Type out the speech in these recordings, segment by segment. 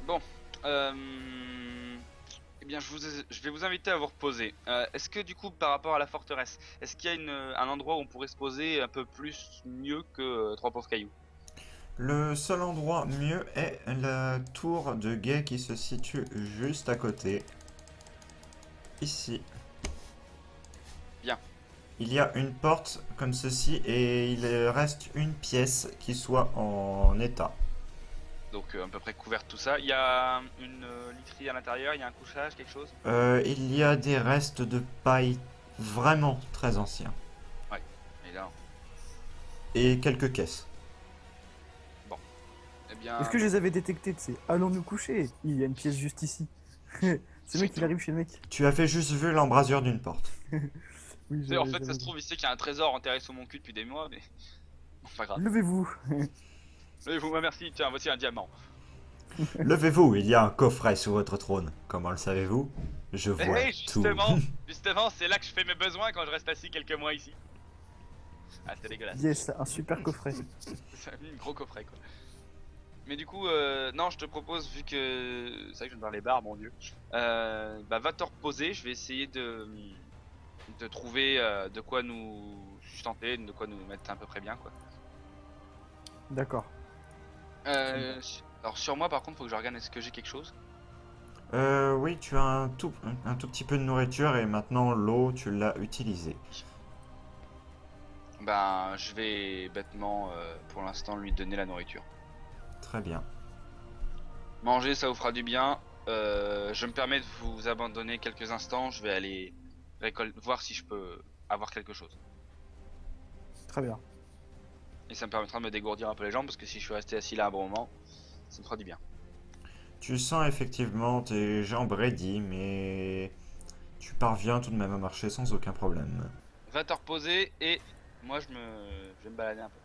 Bon, eh bien, je vais vous inviter à vous reposer. Est-ce que du coup, par rapport à la forteresse, est-ce qu'il y a un endroit où on pourrait se poser un peu plus mieux que Trois Pauvres Cailloux? Le seul endroit mieux est la tour de guet qui se situe juste à côté. Ici. Bien. Il y a une porte comme ceci et il reste une pièce qui soit en état. Donc, à peu près couverte tout ça. Il y a une literie à l'intérieur, il y a un couchage, quelque chose? Il y a des restes de paille vraiment très anciens. Ouais. Et là, Et quelques caisses. bon. Eh Est-ce bien, que je les avais détectés, tu sais? Allons nous coucher. Il y a une pièce juste ici. C'est le c'est mec, il tout. arrive chez le mec. Tu as fait juste vu l'embrasure d'une porte. Oui, Tu sais, en fait, ça j'avais se dit. trouve, il sait qu'il y a un trésor enterré sous mon cul depuis des mois, mais bon, pas grave. Levez-vous. Mais vous, merci, tiens, voici un diamant. Levez-vous, il y a un coffret sous votre trône. Comment le savez-vous? Je Eh, vois tout. justement, c'est là que je fais mes besoins quand je reste assis quelques mois ici. Ah, c'est dégueulasse. Yes, un super coffret. C'est un gros coffret, quoi. Mais du coup, non, je te propose, vu que c'est vrai que je viens de voir les bars, mon dieu, bah va te reposer. Je vais essayer de trouver de quoi nous sustenter, de quoi nous mettre à peu près bien, quoi. D'accord. Très bien. Alors sur moi, par contre, faut que je regarde est-ce que j'ai quelque chose. Oui, tu as un tout petit peu de nourriture et maintenant l'eau, tu l'as utilisée. Ben, je vais bêtement, pour l'instant, lui donner la nourriture. Très bien. Manger, ça vous fera du bien. Je me permets de vous abandonner quelques instants. Je vais aller voir si je peux avoir quelque chose. Très bien. Et ça me permettra de me dégourdir un peu les jambes parce que si je suis resté assis là un bon moment, ça me fera du bien. Tu sens effectivement tes jambes raidies, mais tu parviens tout de même à marcher sans aucun problème. Va te reposer et moi je vais me balader un peu.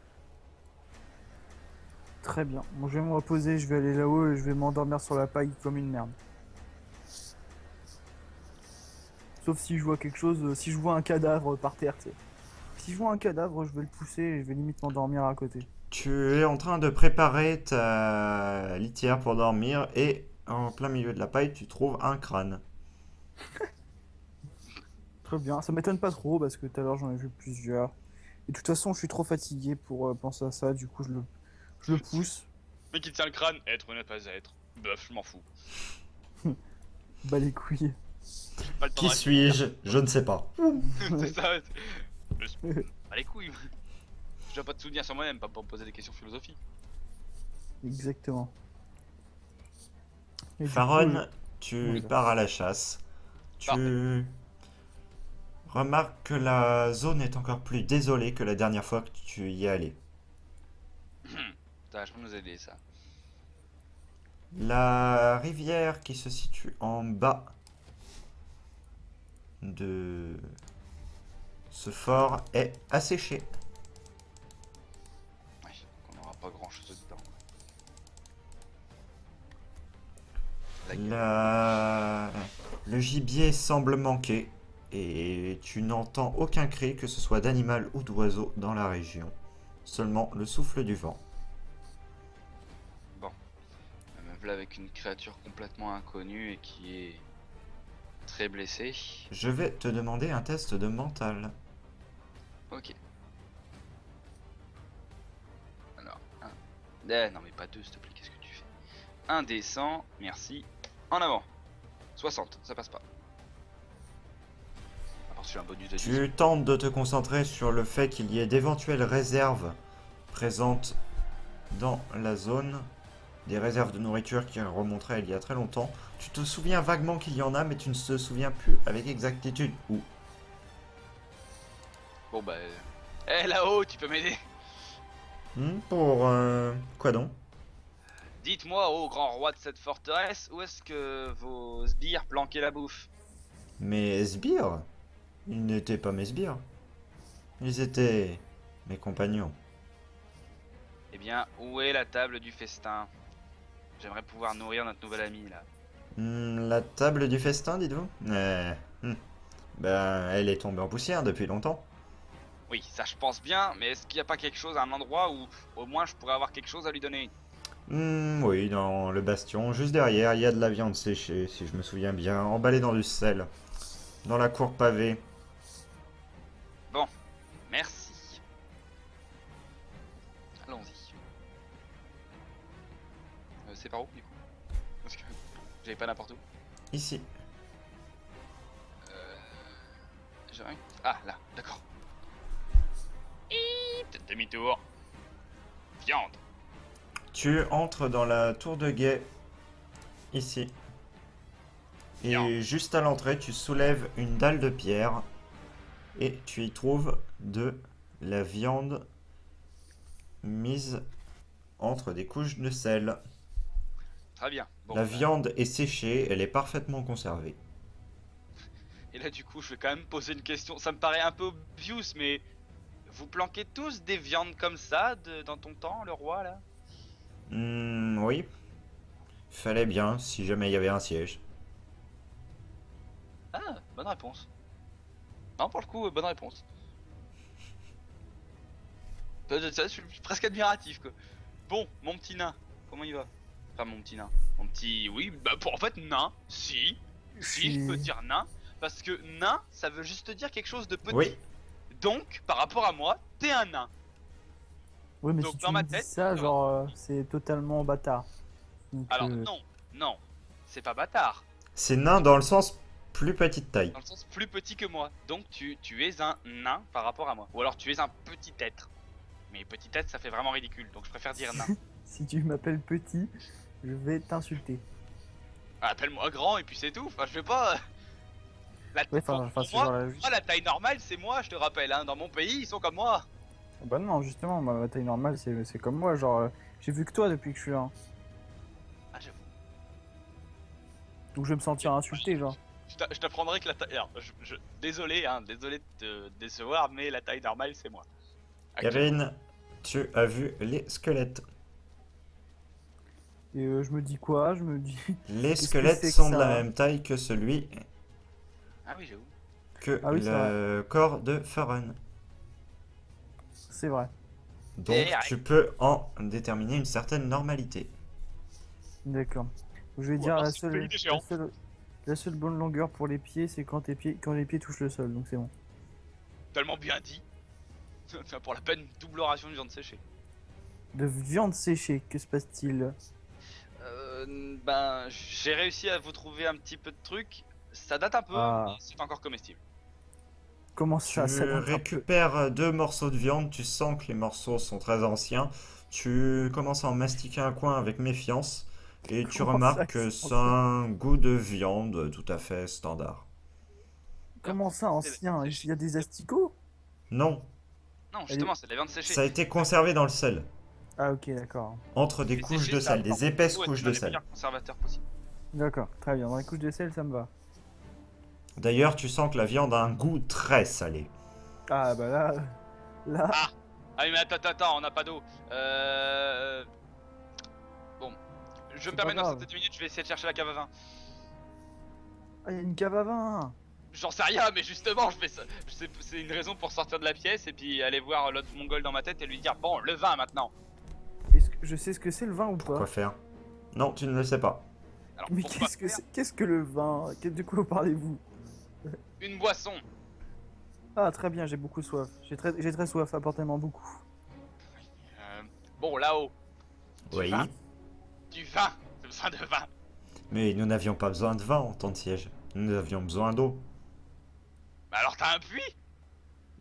Très bien. Bon, je vais me reposer, je vais aller là-haut et je vais m'endormir sur la paille comme une merde. Sauf si je vois quelque chose, si je vois un cadavre par terre, tu sais. Si je vois un cadavre, je vais le pousser et je vais limite m'endormir à côté. Tu es en train de préparer ta litière pour dormir et en plein milieu de la paille, tu trouves un crâne. Très bien. Ça m'étonne pas trop parce que tout à l'heure j'en ai vu plusieurs. Et de toute façon, je suis trop fatigué pour penser à ça. Du coup, je le pousse. Mais qui tient le crâne, être ou ne pas être. Bof, je m'en fous. Bas les couilles. J'ai pas le temps de Qui réfléchir. suis-je? Je ne sais pas. C'est ça. Pas les couilles. Je dois pas te souvenir sur moi-même, pas pour me poser des questions philosophiques. Exactement. Et du coup, Faron, comment tu dire. pars à la chasse. Parfait. Tu remarques que la zone est encore plus désolée que la dernière fois que tu y es allé. Ça va vachement nous aider ça. La rivière qui se situe en bas de ce fort est asséchée. Ouais, donc on aura pas grand chose dedans. La gueule. La... Le gibier semble manquer et tu n'entends aucun cri que ce soit d'animal ou d'oiseau dans la région. Seulement le souffle du vent. Bon, me voilà avec une créature complètement inconnue et qui est très blessée. Je vais te demander un test de mental. Ok. Alors, un. Eh, non mais pas deux s'il te plaît, qu'est-ce que tu fais? Un des 100, merci. En avant. 60, ça passe pas. À part si j'ai un bonus de 10. Tu tentes de te concentrer sur le fait qu'il y ait d'éventuelles réserves présentes dans la zone, des réserves de nourriture qui remonteraient il y a très longtemps. Tu te souviens vaguement qu'il y en a, mais tu ne te souviens plus avec exactitude où. Bon bah... Eh là-haut, tu peux m'aider? Pour quoi donc? Dites-moi, ô grand roi de cette forteresse, où est-ce que vos sbires planquaient la bouffe? Mes sbires? Ils n'étaient pas mes sbires. Ils étaient mes compagnons. Eh bien, où est la table du festin? J'aimerais pouvoir nourrir notre nouvel ami là. La table du festin, dites-vous? Ben, elle est tombée en poussière depuis longtemps. Oui, ça je pense bien, mais est-ce qu'il n'y a pas quelque chose, un endroit où au moins je pourrais avoir quelque chose à lui donner? Oui, dans le bastion, juste derrière, il y a de la viande séchée, si je me souviens bien, emballée dans du sel, dans la cour pavée. Bon, merci. Allons-y. C'est par où du coup? Parce que j'avais pas n'importe où. Ici. J'ai rien. Ah là, d'accord. Peut-être demi-tour. Viande. Tu entres dans la tour de guet, ici. Et Viande. juste à l'entrée, tu soulèves une dalle de pierre et tu y trouves de la viande mise entre des couches de sel. Très bien. Bon, La bah, viande est séchée, elle est parfaitement conservée. et là du coup je vais quand même poser une question. Ça me paraît un peu obvious, mais vous planquez tous des viandes comme ça dans ton temps, le roi là? Oui, fallait bien si jamais il y avait un siège. Ah, bonne réponse. Non, pour le coup, bonne réponse. Je suis presque admiratif quoi. Bon, mon petit nain, comment il va? Enfin, mon petit nain. Mon petit. Oui, bah pour en fait, nain. Si. Je Si, je peux suis... dire nain. Parce que nain, ça veut juste dire quelque chose de Oui, petit. Donc, par rapport à moi, t'es un nain. Ouais, mais Donc, si tu dans me ma dis tête, ça, ça va. genre, c'est totalement bâtard. Donc, Alors, non, non. C'est pas bâtard. c'est nain dans le sens plus petite taille. Dans le sens plus petit que moi. Donc, tu es un nain par rapport à moi. Ou alors, tu es un petit être. Mais petit être, ça fait vraiment ridicule. Donc, je préfère dire nain. si tu m'appelles petit, je vais t'insulter. Appelle-moi grand et puis c'est tout. Enfin, je vais pas. Ouais, Pour enfin, c'est moi, genre la taille normale, c'est moi, je te rappelle. Hein. Dans mon pays, ils sont comme moi. Bah non, justement, ma taille normale, c'est comme moi, genre, j'ai vu que toi depuis que je suis là. Hein. Ah, j'avoue. Donc je vais me sentir insulté, genre. Je t'apprendrai que la taille. Alors, désolé, hein, désolé de te décevoir, mais la taille normale, c'est moi. Actuellement. Erin, tu as vu les squelettes. Et je me dis quoi? Je me dis, Les qu'est-ce que squelettes c'est que sont de la ça? même taille que celui Ah oui, j'avoue. que Ah oui, c'est vrai, le corps de Farron. c'est vrai. Donc tu peux en déterminer une certaine normalité. D'accord. Je vais Ou dire alors, c'est le pays des géants. la seule bonne longueur pour les pieds, c'est quand quand les pieds touchent le sol, donc c'est bon. Tellement bien dit. Enfin, pour la peine, double ration de viande séchée. De viande séchée, que se passe-t-il? Ben, j'ai réussi à vous trouver un petit peu de trucs. Ça date un peu, Ah. mais c'est encore comestible. Comment Tu ça date un peu? récupères deux morceaux de viande, tu sens que les morceaux sont très anciens. Tu commences à en mastiquer un coin avec méfiance et tu Comment ça, remarques que que c'est c'est ancien? un goût de viande tout à fait standard. Comment ça, ancien? Il y a des asticots? Non, Non, Elle est- justement, c'est de la viande séchée. ça a été conservé dans le sel, Ah ok, d'accord. entre des Mais couches séché, de ça sel, apporte des épaisses beaucoup et couches c'est un de des sel. meilleurs conservateurs possible. D'accord, très bien. Dans les couches de sel, ça me va. D'ailleurs, tu sens que la viande a un goût très salé. Ah bah là... Là... Ah Ah oui, mais attends, on n'a pas d'eau. Bon, je C'est me pas permets dans grave. cette minute, je vais essayer de chercher la cave à vin. Ah, il y a une cave à vin! J'en sais rien, mais justement, je fais ça. C'est une raison pour sortir de la pièce et puis aller voir l'autre mongol dans ma tête et lui dire bon, le vin maintenant. Est-ce que je sais ce que c'est le vin ou Pourquoi pas? faire? Non, tu ne le sais pas. Alors Mais pourquoi qu'est-ce que faire c'est? Qu'est-ce que le vin? De quoi parlez-vous? une boisson? Ah très bien, j'ai beaucoup soif. J'ai très soif, apportez-moi beaucoup. Euh, bon, là-haut, du vin, Oui, du vin, j'ai besoin de vin. mais nous n'avions pas besoin de vin en temps de siège. Nous avions besoin d'eau. Bah alors t'as un puits?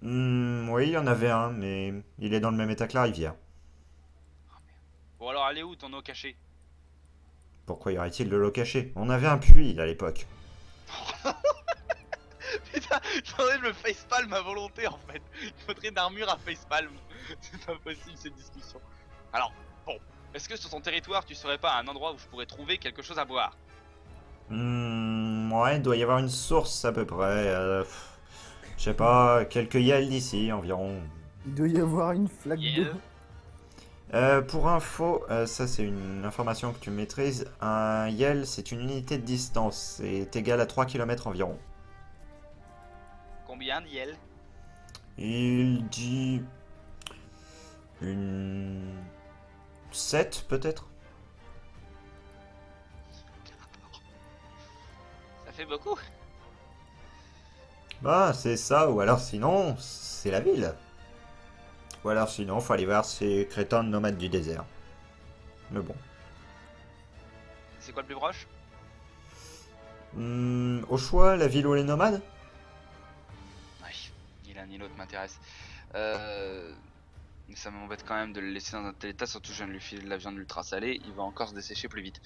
Oui, il y en avait un, mais il est dans le même état que la rivière. Bon alors elle est où ton eau cachée? Pourquoi y aurait-il de l'eau cachée? On avait un puits à l'époque. Putain, faudrait que je me facepalm à volonté en fait. Il faudrait une armure à facepalm. C'est pas possible cette discussion. Alors, bon, est-ce que sur ton territoire tu serais pas un endroit où je pourrais trouver quelque chose à boire? Ouais, il doit y avoir une source à peu près. Je sais pas, quelques yels d'ici environ. Il doit y avoir une flaque d'eau. Yeah. Pour info, ça c'est une information que tu maîtrises. Un yel, c'est une unité de distance. C'est égal à 3 km environ. Combien d'yel? Il dit... Une... 7 peut-être? fait beaucoup. Bah, c'est ça, ou alors sinon, c'est la ville. Ou alors sinon, faut aller voir ces crétins de nomades du désert. Mais bon. C'est quoi le plus proche? Au choix, la ville ou les nomades? Oui, ni l'un ni l'autre m'intéresse. Mais ça m'embête quand même de le laisser dans un tel état, surtout je viens de lui filer de la viande ultra salée, il va encore se dessécher plus vite.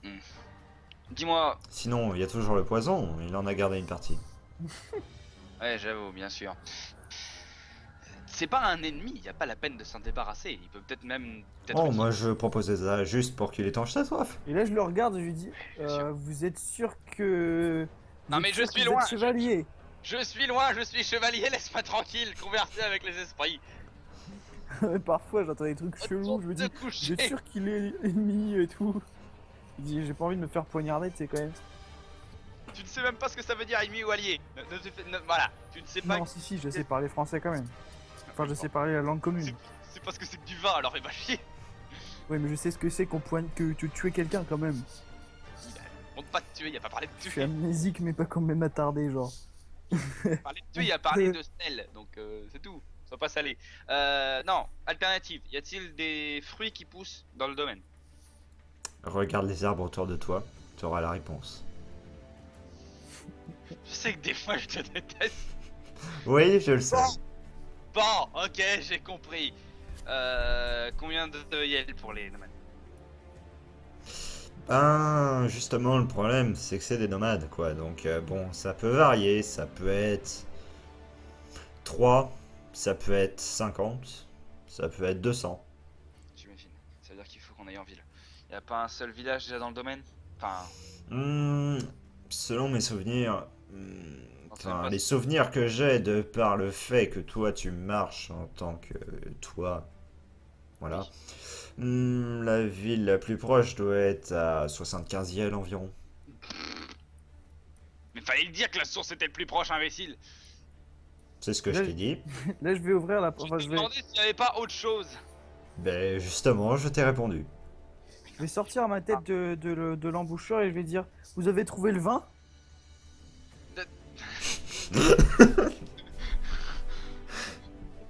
Hmm. Dis-moi, Sinon, il y a toujours le poison, il en a gardé une partie. ouais j'avoue, bien sûr. C'est pas un ennemi, y a pas la peine de s'en débarrasser, il peut peut-être même... Oh, moi je proposais ça juste pour qu'il étanche sa soif. Et là, je le regarde et je lui dis, Bien sûr. vous êtes sûr que... Non, vous mais êtes je sûr que suis vous êtes loin, chevalier. Je suis loin, je suis chevalier, laisse-moi tranquille, converser avec les esprits. Parfois, j'entends des trucs chelous, je me dis, Retourne te vous coucher. êtes sûr qu'il est ennemi et tout. Je dis, j'ai pas envie de me faire poignarder, tu sais, quand même. Tu ne sais même pas ce que ça veut dire ennemi ou allié. Voilà, tu ne sais pas. Non, si, je sais parler français quand même. Enfin, je sais parler la langue commune. C'est parce que c'est que du vin, alors il va chier. Oui, mais je sais ce que c'est que tu tues quelqu'un quand même. On ne pas te tuer, il a pas parlé de Je suis tuer. amnésique, mais pas quand même attardé, genre. Parler de tuer, il a parlé de sel, donc c'est tout. Sois pas salé. Non, alternative. Y a-t-il des fruits qui poussent dans le domaine? Regarde les arbres autour de toi, tu auras la réponse. Je sais que des fois je te déteste. Oui, je le sais. Bon, ok, j'ai compris. Combien de yel pour les domaines? Ben, justement, le problème, c'est que c'est des nomades, quoi. Donc, bon, ça peut varier. Ça peut être 3, ça peut être 50, ça peut être 200. J'imagine. Ça veut dire qu'il faut qu'on aille en ville. Y a pas un seul village déjà dans le domaine? Enfin, Hmm, selon mes souvenirs, on sait même enfin, pas les si- souvenirs que j'ai de par le fait que toi, tu marches en tant que toi, voilà. La ville la plus proche doit être à 75 yel environ. Mais fallait le dire que la source était le plus proche, imbécile. C'est ce que je Là, t'ai dit. là, je vais ouvrir la... Je Enfin, t'ai demandé s'il y avait pas autre chose. Ben, justement, je t'ai répondu. je vais sortir ma tête de l'embouchure et je vais dire, vous avez trouvé le vin?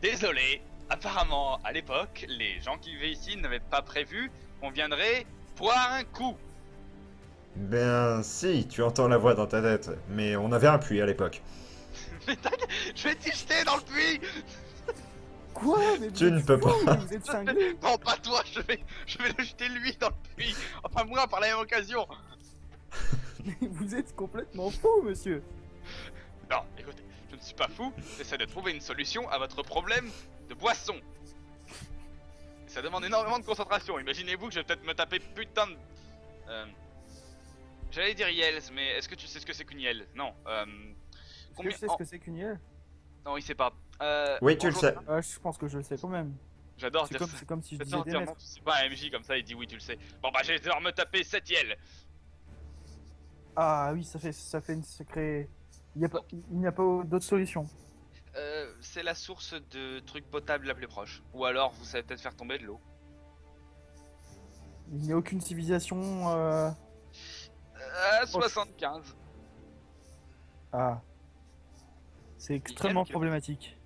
Désolé. Apparemment, à l'époque, les gens qui vivaient ici n'avaient pas prévu qu'on viendrait boire un coup. Ben, si, tu entends la voix dans ta tête. Mais on avait un puits à l'époque. Mais je vais t'y jeter dans le puits. Quoi? Mais vous Tu êtes ne peux fous, pas. mais vous êtes cinglés. Non, pas toi, je vais le jeter lui dans le puits. Enfin, moi, par la même occasion. Mais vous êtes complètement fou, monsieur. Non, écoutez, je ne suis pas fou, j'essaie de trouver une solution à votre problème de boisson. Ça demande énormément de concentration, imaginez-vous que je vais peut-être me taper putain de... J'allais dire Yels, mais est-ce que tu sais ce que c'est qu'une Yels? Non, Est-ce que je sais ce que c'est qu'une IEL? Non, il sait pas. Oui, tu le sais. Ah, je pense que je le sais quand même. J'adore dire ça. C'est comme si je disais J'adore des dire maîtres. non, c'est pas un MJ comme ça, il dit oui, tu le sais. Bon bah, je vais devoir me taper 7 Yels. Ah oui, ça fait une sacrée... Il n'y a pas d'autre solution. C'est la source de trucs potables la plus proche. Ou alors, vous savez peut-être faire tomber de l'eau. Il n'y a aucune civilisation... 75. Ah. C'est extrêmement Quelques. problématique.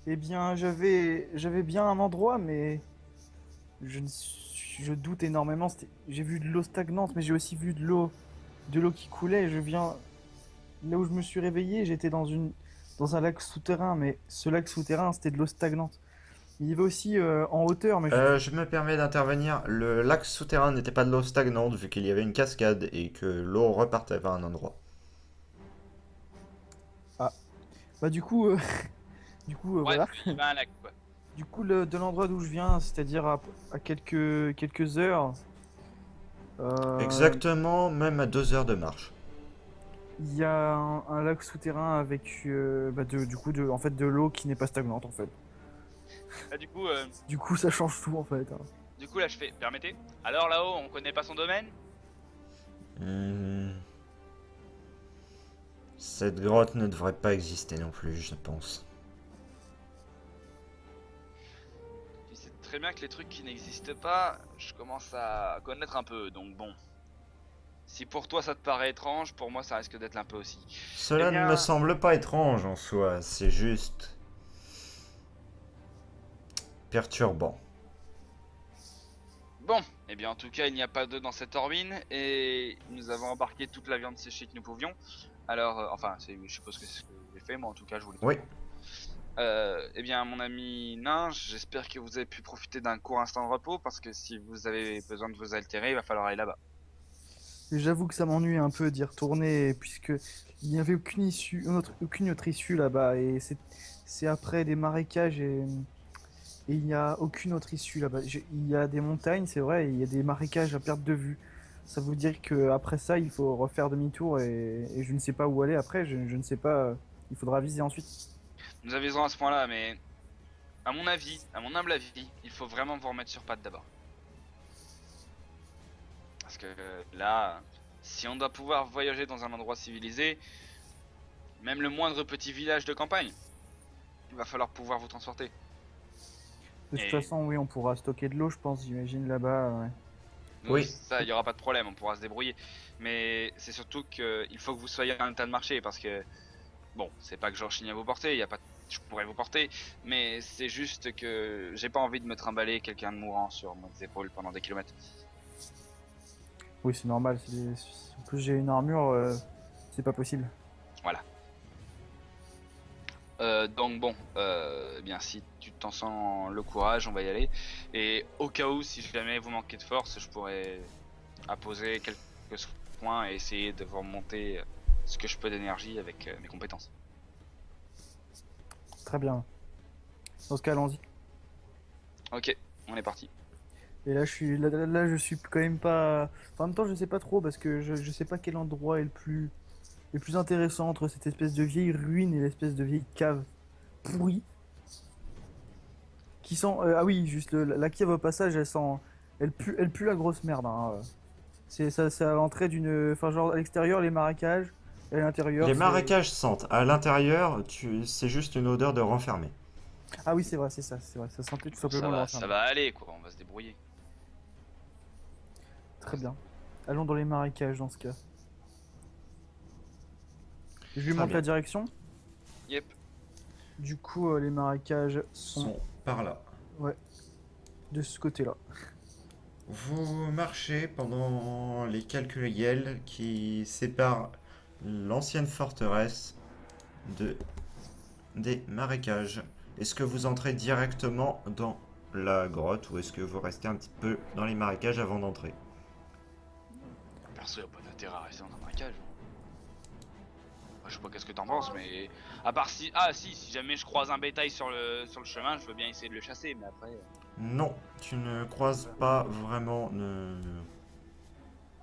Eh bien, j'avais bien un endroit, mais je doute énormément. J'ai vu de l'eau stagnante, mais j'ai aussi vu de l'eau qui coulait. Je viens là où je me suis réveillé, j'étais dans un lac souterrain, mais ce lac souterrain, c'était de l'eau stagnante. Il y avait aussi en hauteur, mais Je me permets d'intervenir. Le lac souterrain n'était pas de l'eau stagnante vu qu'il y avait une cascade et que l'eau repartait vers un endroit. bah du coup, Ouais, voilà. il y avait un lac quoi. Du coup, de l'endroit d'où je viens, c'est-à-dire à quelques heures, Exactement, même à 2 heures de marche. il y a un lac souterrain avec en fait, de l'eau qui n'est pas stagnante en fait. Là, Du coup, ça change tout en fait, hein. du coup, là, je fais, permettez. Alors là-haut, on connaît pas son domaine? Hmm. Cette grotte ne devrait pas exister non plus, je pense. Tu sais très bien que les trucs qui n'existent pas, je commence à connaître un peu, donc bon. Si pour toi ça te paraît étrange, pour moi ça risque d'être un peu aussi. Cela Eh bien- ne me semble pas étrange en soi, c'est juste perturbant. Bon, eh bien en tout cas il n'y a pas d'œufs dans cette orbine et nous avons embarqué toute la viande séchée que nous pouvions. Alors, enfin, je suppose que c'est ce que j'ai fait, moi en tout cas je voulais tout Oui. prendre. Eh bien mon ami nain, j'espère que vous avez pu profiter d'un court instant de repos parce que si vous avez besoin de vous altérer, il va falloir aller là-bas. Et j'avoue que ça m'ennuie un peu d'y retourner, puisque il n'y avait aucune autre issue là-bas, et c'est après des marécages, et il n'y a aucune autre issue là-bas. Il y a des montagnes, c'est vrai, et il y a des marécages à perte de vue. Ça veut dire que après ça, il faut refaire demi-tour, et je ne sais pas où aller après, je ne sais pas, il faudra viser ensuite. Nous aviserons à ce point-là, mais à mon avis, à mon humble avis, il faut vraiment vous remettre sur pattes d'abord. Parce que là, si on doit pouvoir voyager dans un endroit civilisé, même le moindre petit village de campagne, il va falloir pouvoir vous transporter. De toute Et- façon, oui, on pourra stocker de l'eau, je pense, j'imagine là-bas. Ouais. Donc, Oui. ça, il y aura pas de problème, on pourra se débrouiller. Mais c'est surtout qu'il faut que vous soyez en état de marcher parce que, bon, c'est pas que j'en chigne à vous porter, y a pas, je pourrais vous porter, mais c'est juste que j'ai pas envie de me trimballer quelqu'un de mourant sur mes épaules pendant des kilomètres. Oui, c'est normal. En plus, j'ai une armure, c'est pas possible. Voilà. Donc bon, eh bien si tu t'en sens le courage, on va y aller. Et au cas où, si jamais vous manquez de force, je pourrais apposer quelques points et essayer de vous remonter ce que je peux d'énergie avec mes compétences. Très bien. Dans ce cas, allons-y. Ok, on est parti. Et là, je suis quand même pas. Enfin, en même temps, je sais pas trop parce que je sais pas quel endroit est le plus intéressant entre cette espèce de vieille ruine et l'espèce de vieille cave pourrie qui sent. Ah oui, juste la cave au passage, elle pue la grosse merde. Hein. C'est à l'entrée d'une. Enfin, genre à l'extérieur les marécages et à l'intérieur Les c'est. marécages sentent. À l'intérieur, c'est juste une odeur de renfermé. Ah oui, c'est vrai, c'est vrai. Ça sentait tout Bon, simplement le ça renfermement. va aller quoi, on va se débrouiller. Très bien. Allons dans les marécages dans ce cas. Je lui Très montre bien. la direction. Yep. Du coup, les marécages sont Sont par là. de ce côté-là. Vous marchez pendant les quelques yels qui séparent l'ancienne forteresse de, des marécages. Est-ce que vous entrez directement dans la grotte ou est-ce que vous restez un petit peu dans les marécages avant d'entrer? Perso, y a pas d'intérêt à rester dans un marécage. Moi, je sais pas qu'est-ce que t'en penses, mais à part si, ah si jamais je croise un bétail sur le chemin, je veux bien essayer de le chasser, mais après. Non, tu ne croises pas vraiment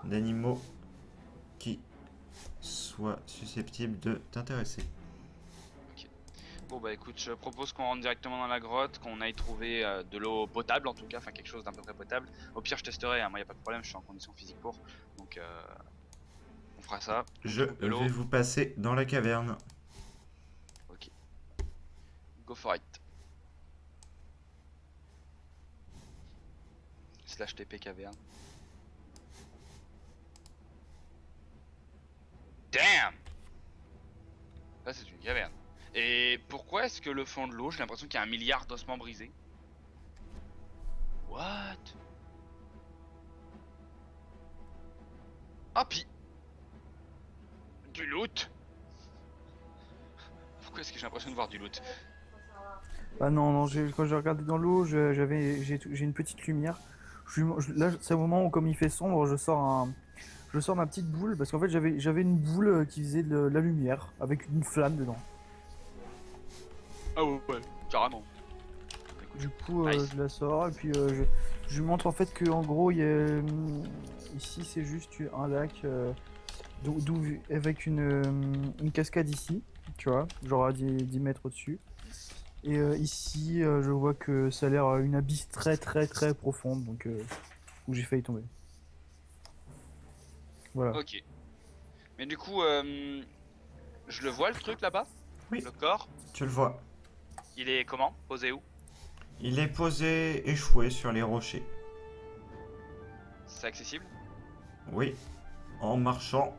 d'animaux qui soient susceptibles de t'intéresser. Bon bah écoute, je propose qu'on rentre directement dans la grotte, qu'on aille trouver de l'eau potable en tout cas, enfin quelque chose d'un peu près potable. Au pire je testerai, hein, moi y a pas de problème, je suis en condition physique pour, donc on fera ça. On Je trouve de l'eau. vais vous passer dans la caverne. Ok. Go for it. Slash TP caverne. Damn! Là c'est une caverne. Et pourquoi est-ce que le fond de l'eau, j'ai l'impression qu'il y a 1 milliard d'ossements brisés? What? Ah pis du loot. Pourquoi est-ce que j'ai l'impression de voir du loot? Ah non, non, quand j'ai regardé dans l'eau, j'ai une petite lumière. Là, c'est au moment où, comme il fait sombre, je sors ma petite boule parce qu'en fait, j'avais une boule qui faisait de la lumière avec une flamme dedans. Ah ouais, carrément. Écoute, Du coup, nice. je la sors et puis je lui montre en fait que en gros, ici, c'est juste un lac avec une cascade ici, tu vois, genre à 10 mètres au-dessus. Et ici, je vois que ça a l'air une abysse très très très profonde, donc où j'ai failli tomber. Voilà. Ok. Mais du coup, je le vois le truc là-bas? Oui. Le corps? Tu le vois. Il est comment? Posé où? Il est posé échoué sur les rochers. C'est accessible? Oui. en marchant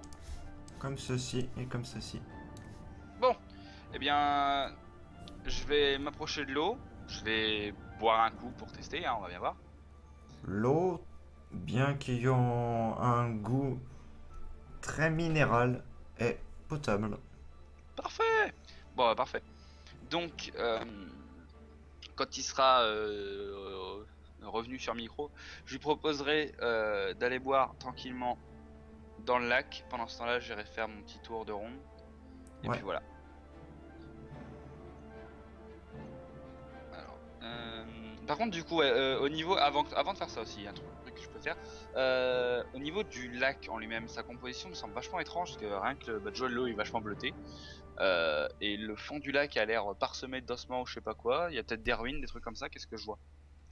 comme ceci et comme ceci. Bon, eh bien, je vais m'approcher de l'eau. Je vais boire un coup pour tester, hein, on va bien voir. L'eau, bien qu'ayant un goût très minéral, est potable. Parfait. Bon, parfait. Donc, quand il sera revenu sur micro, je lui proposerai d'aller boire tranquillement dans le lac. Pendant ce temps-là, j'irai faire mon petit tour de ronde. Et Ouais. puis voilà. Alors, par contre, du coup, ouais, au niveau, avant de faire ça aussi, un truc que je peux faire. Au niveau du lac en lui-même, sa composition me semble vachement étrange parce que rien que le Joe de l'eau est vachement bleuté. Et le fond du lac a l'air parsemé d'ossements ou je sais pas quoi. Il y a peut-être des ruines, des trucs comme ça. Qu'est-ce que je vois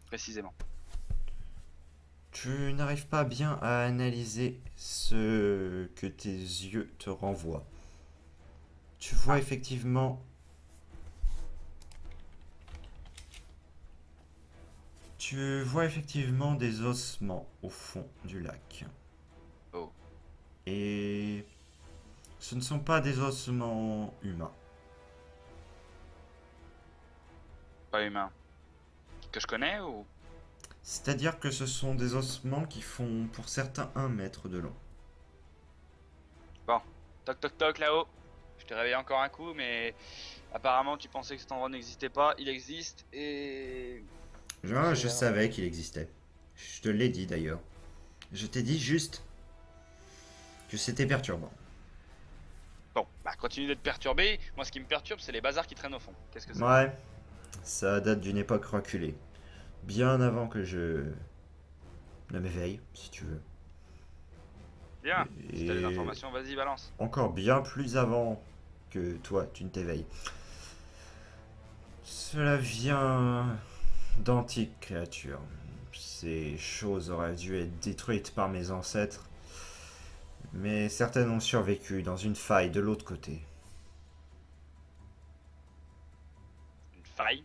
précisément? Tu n'arrives pas bien à analyser ce que tes yeux te renvoient. Tu vois Ah. effectivement... Tu vois effectivement des ossements au fond du lac. Oh, Et ce ne sont pas des ossements humains. pas humain. Que je connais ou? C'est-à-dire que ce sont des ossements qui font pour certains 1 mètre de long. Bon, toc toc toc là-haut. Je t'ai réveillé encore un coup, mais apparemment tu pensais que cet endroit n'existait pas. Il existe et Je savais qu'il existait. Je te l'ai dit d'ailleurs. Je t'ai dit juste que c'était perturbant. bon, bah continue d'être perturbé. Moi, ce qui me perturbe, c'est les bazars qui traînent au fond. Qu'est-ce que c'est? Ouais, ça date d'une époque reculée. Bien avant que je ne m'éveille, si tu veux. Bien. Si t'as des Et informations, vas-y, balance. encore bien plus avant que toi, tu ne t'éveilles. Cela vient d'antiques créatures. Ces choses auraient dû être détruites par mes ancêtres, mais certaines ont survécu dans une faille de l'autre côté. Une faille.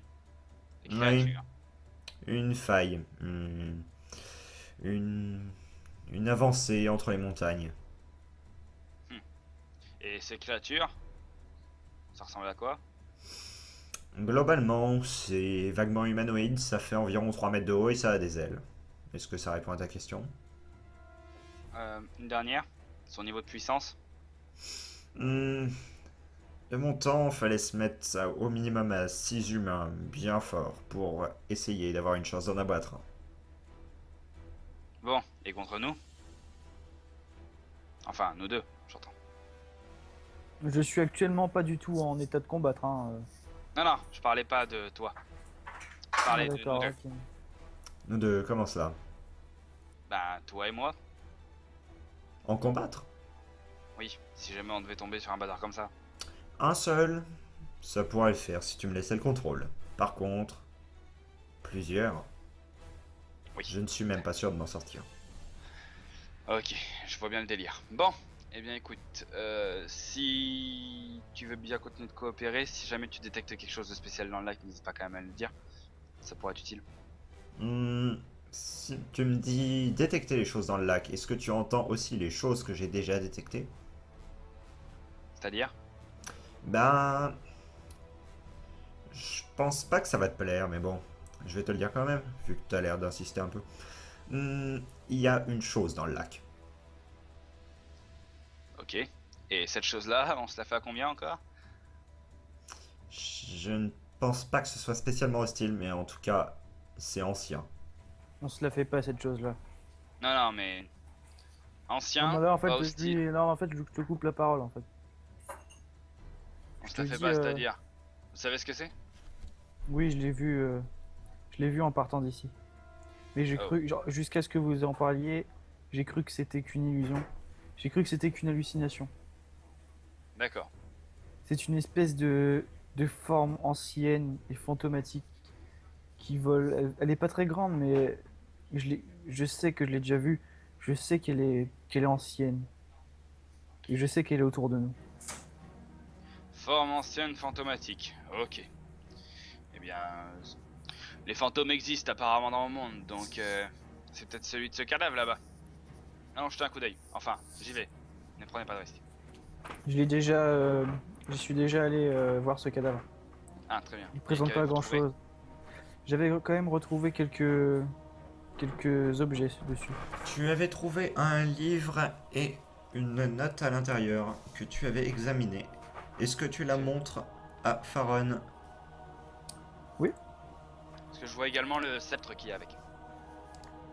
Des Oui, créatures. une faille. Une, une avancée entre les montagnes. Et ces créatures, ça ressemble à quoi? Globalement, c'est vaguement humanoïde, ça fait environ 3 mètres de haut et ça a des ailes. Est-ce que ça répond à ta question? Une dernière. Son niveau de puissance. Hmm, De mon temps, fallait se mettre ça au minimum à 6 humains bien forts pour essayer d'avoir une chance d'en abattre. Bon, et contre nous? Enfin, nous deux, j'entends. Je suis actuellement pas du tout en état de combattre, hein. Non, non, je parlais pas de toi. Je Ah, parlais de nous d'accord, deux. ok. Nous deux, comment cela? Ben, toi et moi. En combattre? Oui, si jamais on devait tomber sur un bazar comme ça. Un seul, ça pourrait le faire si tu me laissais le contrôle. Par contre, plusieurs, Oui. je ne suis même pas sûr de m'en sortir. Ok, je vois bien le délire. Bon, eh bien écoute, si tu veux bien continuer de coopérer, si jamais tu détectes quelque chose de spécial dans le lac, n'hésite pas quand même à le dire. Ça pourrait être utile. Si tu me dis détecter les choses dans le lac, est-ce que tu entends aussi les choses que j'ai déjà détectées? C'est-à-dire? Ben, je pense pas que ça va te plaire, mais bon, je vais te le dire quand même, vu que tu as l'air d'insister un peu. Il y a une chose dans le lac. Ok. Et cette chose-là, on se la fait à combien encore? Je ne pense pas que ce soit spécialement hostile, mais en tout cas, c'est ancien. On se la fait pas cette chose-là. Non, non, mais Non, ancien, mais là, en fait, pas je hostile. dis... non, en fait, je te coupe la parole, en fait. On Je se te la fait dis, pas, c'est-à-dire. Vous savez ce que c'est? oui, je l'ai vu en partant d'ici. Mais j'ai Oh. cru, genre, jusqu'à ce que vous en parliez, j'ai cru que c'était qu'une illusion. J'ai cru que c'était qu'une hallucination. D'accord. C'est une espèce de forme ancienne et fantomatique qui vole. Elle est pas très grande, mais je sais que je l'ai déjà vue. Je sais qu'elle est ancienne. Et je sais qu'elle est autour de nous. Forme ancienne fantomatique. Ok. Eh bien, les fantômes existent apparemment dans le monde, donc c'est peut-être celui de ce cadavre là-bas. Allons jeter un coup d'œil. Enfin, j'y vais. Ne prenez pas de risque. J'y suis déjà allé voir ce cadavre. Ah, très bien. Il Et présente pas qu'avez-vous grand trouvé? chose. J'avais quand même retrouvé quelques objets dessus. Tu avais trouvé un livre et une note à l'intérieur que tu avais examiné. Est-ce que tu la montres à Faron? Parce que je vois également le sceptre qui est avec.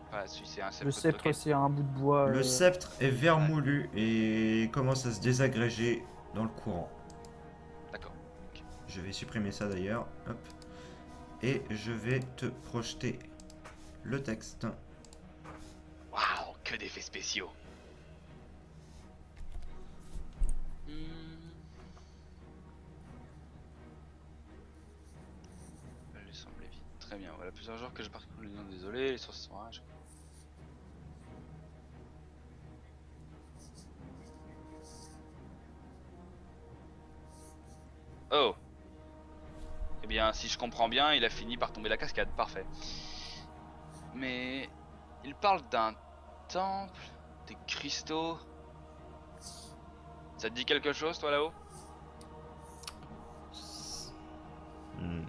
Enfin, si c'est un sceptre. Le sceptre, token. c'est un bout de bois. Le sceptre est vermoulu et commence à se désagréger dans le courant. D'accord. Je vais supprimer ça d'ailleurs. Hop. Et je vais te projeter le texte. Waouh, que d'effets spéciaux. Hmm. Elle semblait vite. Très bien. Voilà plusieurs jours que je parcours le nom. Désolé, les sources sont rages. Oh. Eh bien, si je comprends bien, il a fini par tomber la cascade. Parfait. Mais il parle d'un temple, des cristaux. Ça te dit quelque chose, toi, là-haut? Hmm.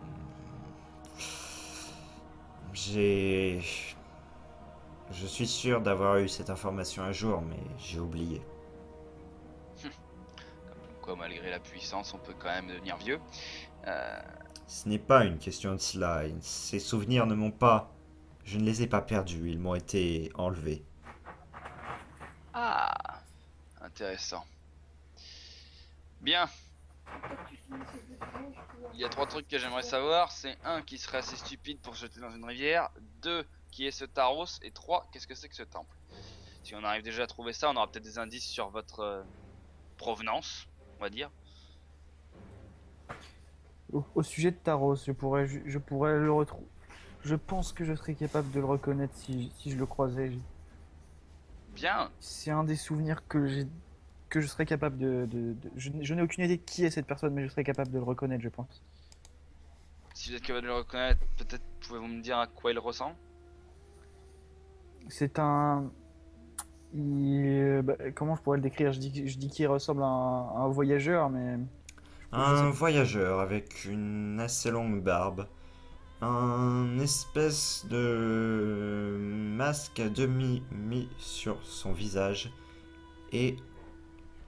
Je suis sûr d'avoir eu cette information un jour, mais j'ai oublié. Comme quoi, malgré la puissance, on peut quand même devenir vieux. Ce n'est pas une question de cela. Ces souvenirs ne m'ont pas... Je ne les ai pas perdus, ils m'ont été enlevés. Ah, intéressant. Bien. Il y a 3 trucs que j'aimerais savoir. C'est 1, qui serait assez stupide pour se jeter dans une rivière. 2, qui est ce Taros. Et 3, qu'est-ce que c'est que ce temple? Si on arrive déjà à trouver ça, on aura peut-être des indices sur votre provenance, on va dire. Au sujet de Taros, je pourrais le retrouver. Je pense que je serais capable de le reconnaître si je le croisais. Bien. C'est un des souvenirs que je serais capable je n'ai aucune idée de qui est cette personne, mais je serais capable de le reconnaître, je pense. Si vous êtes capable de le reconnaître, peut-être pouvez-vous me dire à quoi il ressemble? C'est un... comment je pourrais le décrire? Je dis qu'il ressemble à un voyageur, mais... je sais Un voyageur avec une assez longue barbe. Un espèce de masque à demi mis sur son visage. Et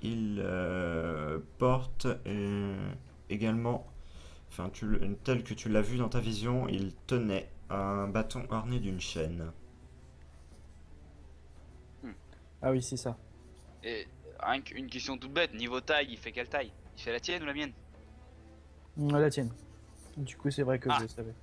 il porte également, enfin tel que tu l'as vu dans ta vision, il tenait un bâton orné d'une chaîne. Ah oui, c'est ça. Et rien qu'une question toute bête, niveau taille, il fait quelle taille? Il fait la tienne ou la mienne? La tienne. Du coup, c'est vrai que Ah. je le savais.